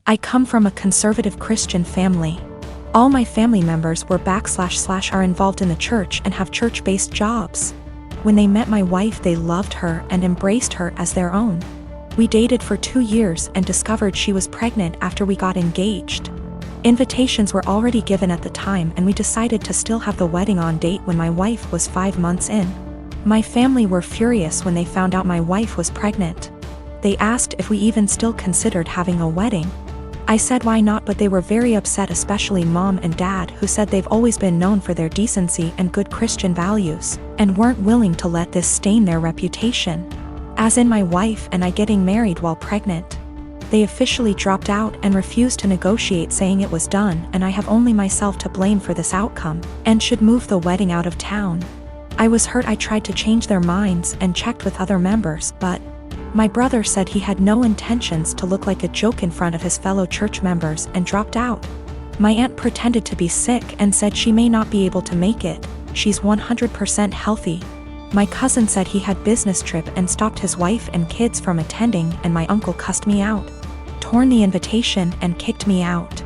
I come from a conservative Christian family. All my family members were / are involved in the church and have church-based jobs. When they met my wife, they loved her and embraced her as their own. We dated for 2 years and discovered she was pregnant after we got engaged. Invitations were already given at the time, and we decided to still have the wedding on date when my wife was 5 months in. My family were furious when they found out my wife was pregnant. They asked if we even still considered having a wedding. I said why not, but they were very upset, especially Mom and Dad, who said they've always been known for their decency and good Christian values, and weren't willing to let this stain their reputation. As in my wife and I getting married while pregnant. They officially dropped out and refused to negotiate, saying it was done and I have only myself to blame for this outcome, and should move the wedding out of town. I was hurt. I tried to change their minds and checked with other members, but my brother said he had no intentions to look like a joke in front of his fellow church members and dropped out. My aunt pretended to be sick and said she may not be able to make it. She's 100% healthy. My cousin said he had business trip and stopped his wife and kids from attending, and my uncle cussed me out, torn the invitation, and kicked me out.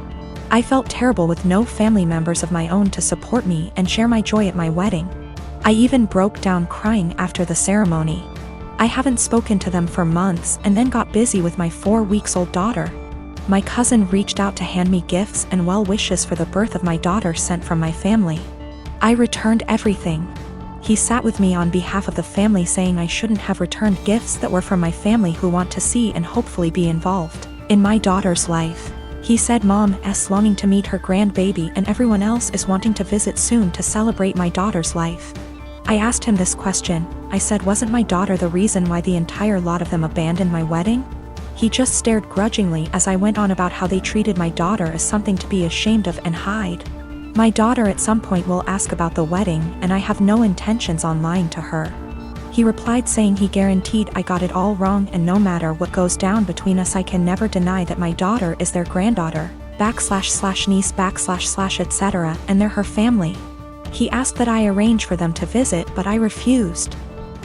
I felt terrible with no family members of my own to support me and share my joy at my wedding. I even broke down crying after the ceremony. I haven't spoken to them for months and then got busy with my 4-week-old daughter. My cousin reached out to hand me gifts and well wishes for the birth of my daughter sent from my family. I returned everything. He sat with me on behalf of the family, saying I shouldn't have returned gifts that were from my family who want to see and hopefully be involved in my daughter's life. He said Mom's longing to meet her grandbaby and everyone else is wanting to visit soon to celebrate my daughter's life. I asked him this question. I said, wasn't my daughter the reason why the entire lot of them abandoned my wedding? He just stared grudgingly as I went on about how they treated my daughter as something to be ashamed of and hide. My daughter at some point will ask about the wedding, and I have no intentions on lying to her. He replied saying he guaranteed I got it all wrong, and no matter what goes down between us, I can never deny that my daughter is their granddaughter, / niece / etc., and they're her family. He asked that I arrange for them to visit, but I refused.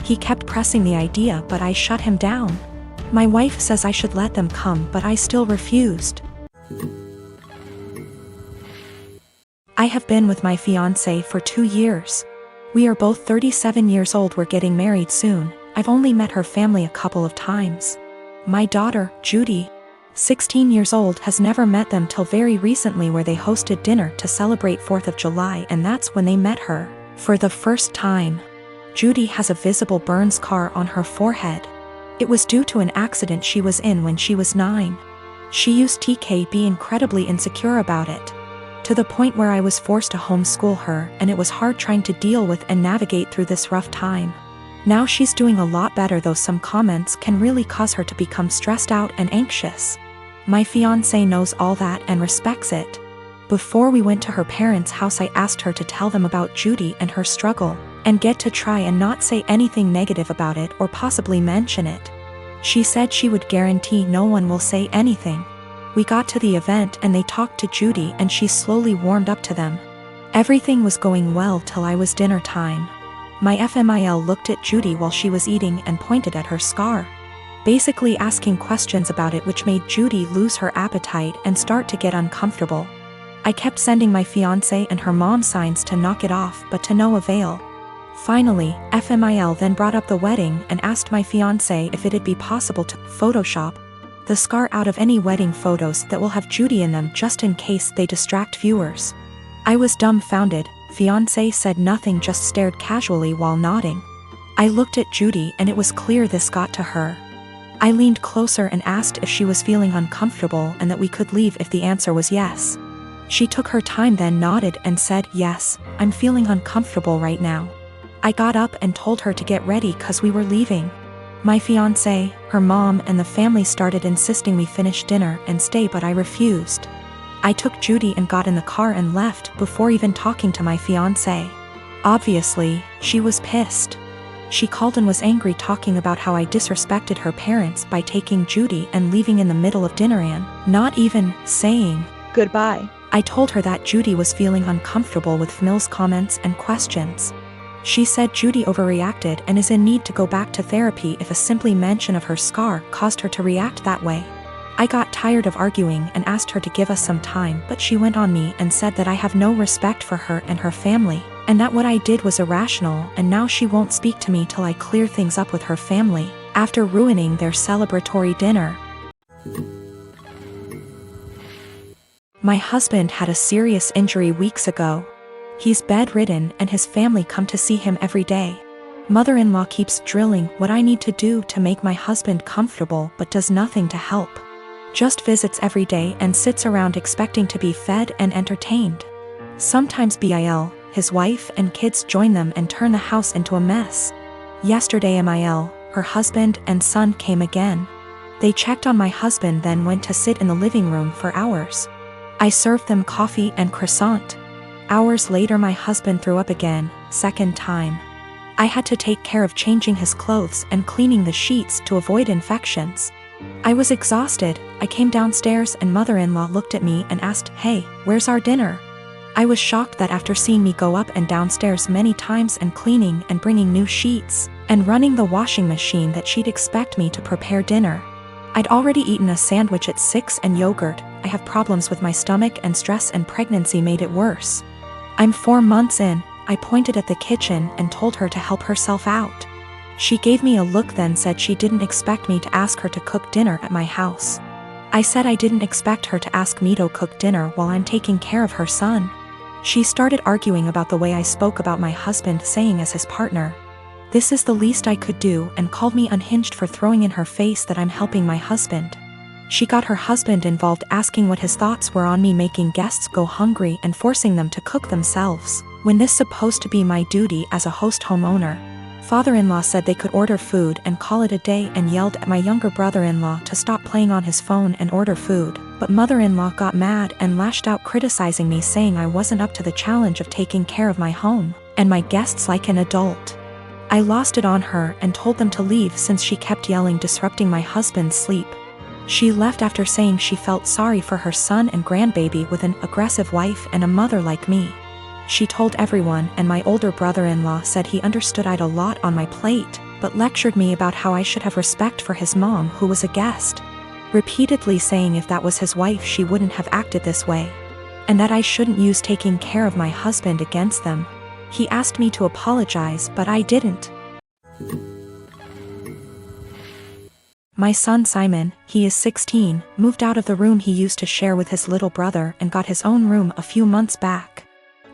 He kept pressing the idea, but I shut him down. My wife says I should let them come, but I still refused. I have been with my fiancé for 2 years. We are both 37 years old. We're getting married soon. I've only met her family a couple of times. My daughter, Judy, 16 years old, has never met them till very recently, where they hosted dinner to celebrate 4th of July, and that's when they met her for the first time. Judy has a visible burn scar on her forehead. It was due to an accident she was in when she was 9. She used to be incredibly insecure about it, to the point where I was forced to homeschool her, and it was hard trying to deal with and navigate through this rough time. Now she's doing a lot better, though some comments can really cause her to become stressed out and anxious. My fiancé knows all that and respects it. Before we went to her parents' house, I asked her to tell them about Judy and her struggle, and get to try and not say anything negative about it or possibly mention it. She said she would guarantee no one will say anything. We got to the event and they talked to Judy, and she slowly warmed up to them. Everything was going well till I was dinner time. My FMIL looked at Judy while she was eating and pointed at her scar, basically asking questions about it, which made Judy lose her appetite and start to get uncomfortable. I kept sending my fiancé and her mom signs to knock it off, but to no avail. Finally, FMIL then brought up the wedding and asked my fiancé if it'd be possible to Photoshop the scar out of any wedding photos that will have Judy in them, just in case they distract viewers. I was dumbfounded. Fiancé said nothing, just stared casually while nodding. I looked at Judy and it was clear this got to her. I leaned closer and asked if she was feeling uncomfortable and that we could leave if the answer was yes. She took her time, then nodded and said, yes, I'm feeling uncomfortable right now. I got up and told her to get ready cause we were leaving. My fiancé, her mom, and the family started insisting we finish dinner and stay, but I refused. I took Judy and got in the car and left before even talking to my fiancé. Obviously, she was pissed. She called and was angry, talking about how I disrespected her parents by taking Judy and leaving in the middle of dinner and not even saying goodbye. I told her that Judy was feeling uncomfortable with Mills' comments and questions. She said Judy overreacted and is in need to go back to therapy if a simply mention of her scar caused her to react that way. I got tired of arguing and asked her to give us some time, but she went on me and said that I have no respect for her and her family, and that what I did was irrational, and now she won't speak to me till I clear things up with her family, after ruining their celebratory dinner. My husband had a serious injury weeks ago. He's bedridden and his family come to see him every day. Mother-in-law keeps drilling what I need to do to make my husband comfortable but does nothing to help. Just visits every day and sits around expecting to be fed and entertained. Sometimes Bil, his wife and kids join them and turn the house into a mess. Yesterday Mil, her husband and son came again. They checked on my husband, then went to sit in the living room for hours. I served them coffee and croissant. Hours later my husband threw up again, second time. I had to take care of changing his clothes and cleaning the sheets to avoid infections. I was exhausted. I came downstairs and mother-in-law looked at me and asked, "Hey, where's our dinner?" I was shocked that after seeing me go up and downstairs many times and cleaning and bringing new sheets and running the washing machine that she'd expect me to prepare dinner. I'd already eaten a sandwich at 6 and yogurt. I have problems with my stomach and stress and pregnancy made it worse. I'm 4 months in. I pointed at the kitchen and told her to help herself out. She gave me a look, then said she didn't expect me to ask her to cook dinner at my house. I said I didn't expect her to ask me to cook dinner while I'm taking care of her son. She started arguing about the way I spoke about my husband, saying as his partner. This is the least I could do, and called me unhinged for throwing in her face that I'm helping my husband. She got her husband involved, asking what his thoughts were on me making guests go hungry and forcing them to cook themselves, when this supposed to be my duty as a host homeowner. Father-in-law said they could order food and call it a day and yelled at my younger brother-in-law to stop playing on his phone and order food, but mother-in-law got mad and lashed out, criticizing me, saying I wasn't up to the challenge of taking care of my home and my guests like an adult. I lost it on her and told them to leave since she kept yelling, disrupting my husband's sleep. She left after saying she felt sorry for her son and grandbaby with an aggressive wife and a mother like me. She told everyone, and my older brother-in-law said he understood I'd a lot on my plate, but lectured me about how I should have respect for his mom, who was a guest, repeatedly saying if that was his wife she wouldn't have acted this way, and that I shouldn't use taking care of my husband against them. He asked me to apologize, but I didn't. My son Simon, he is 16, moved out of the room he used to share with his little brother and got his own room a few months back.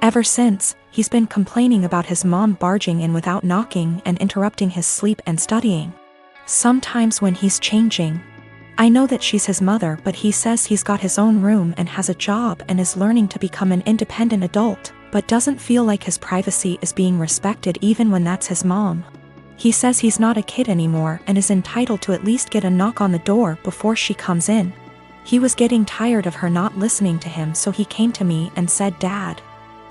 Ever since, he's been complaining about his mom barging in without knocking and interrupting his sleep and studying. Sometimes when he's changing. I know that she's his mother, but he says he's got his own room and has a job and is learning to become an independent adult, but doesn't feel like his privacy is being respected even when that's his mom. He says he's not a kid anymore and is entitled to at least get a knock on the door before she comes in. He was getting tired of her not listening to him, so he came to me and said, "Dad,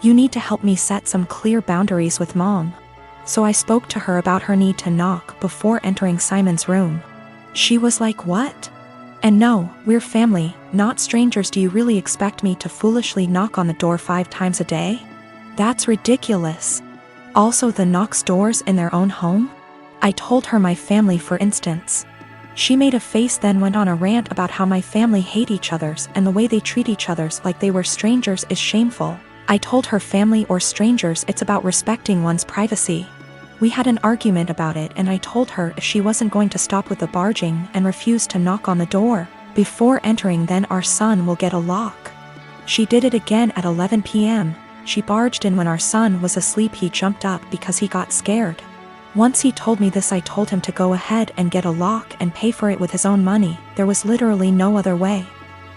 you need to help me set some clear boundaries with Mom." So I spoke to her about her need to knock before entering Simon's room. She was like, "What? And no, we're family, not strangers. Do you really expect me to foolishly knock on the door 5 times a day? That's ridiculous. Also, the knocks doors in their own home?" I told her my family, for instance. She made a face, then went on a rant about how my family hate each other's and the way they treat each other's like they were strangers is shameful. I told her family or strangers, it's about respecting one's privacy. We had an argument about it, and I told her if she wasn't going to stop with the barging and refuse to knock on the door before entering, then our son will get a lock. She did it again at 11 p.m. She barged in when our son was asleep. He jumped up because he got scared. Once he told me this, I told him to go ahead and get a lock and pay for it with his own money. There was literally no other way.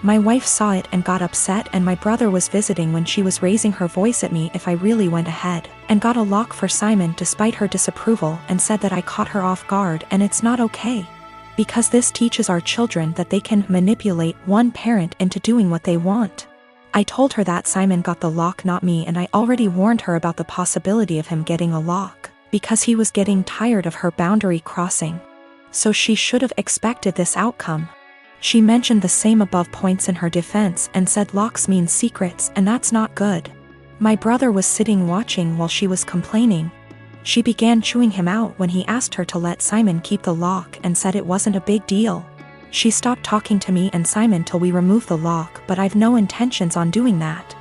My wife saw it and got upset, and my brother was visiting when she was raising her voice at me if I really went ahead and got a lock for Simon despite her disapproval, and said that I caught her off guard and it's not okay. Because this teaches our children that they can manipulate one parent into doing what they want. I told her that Simon got the lock, not me, and I already warned her about the possibility of him getting a lock because he was getting tired of her boundary crossing. So she should have expected this outcome. She mentioned the same above points in her defense and said locks mean secrets, and that's not good. My brother was sitting watching while she was complaining. She began chewing him out when he asked her to let Simon keep the lock and said it wasn't a big deal. She stopped talking to me and Simon till we remove the lock, but I've no intentions on doing that.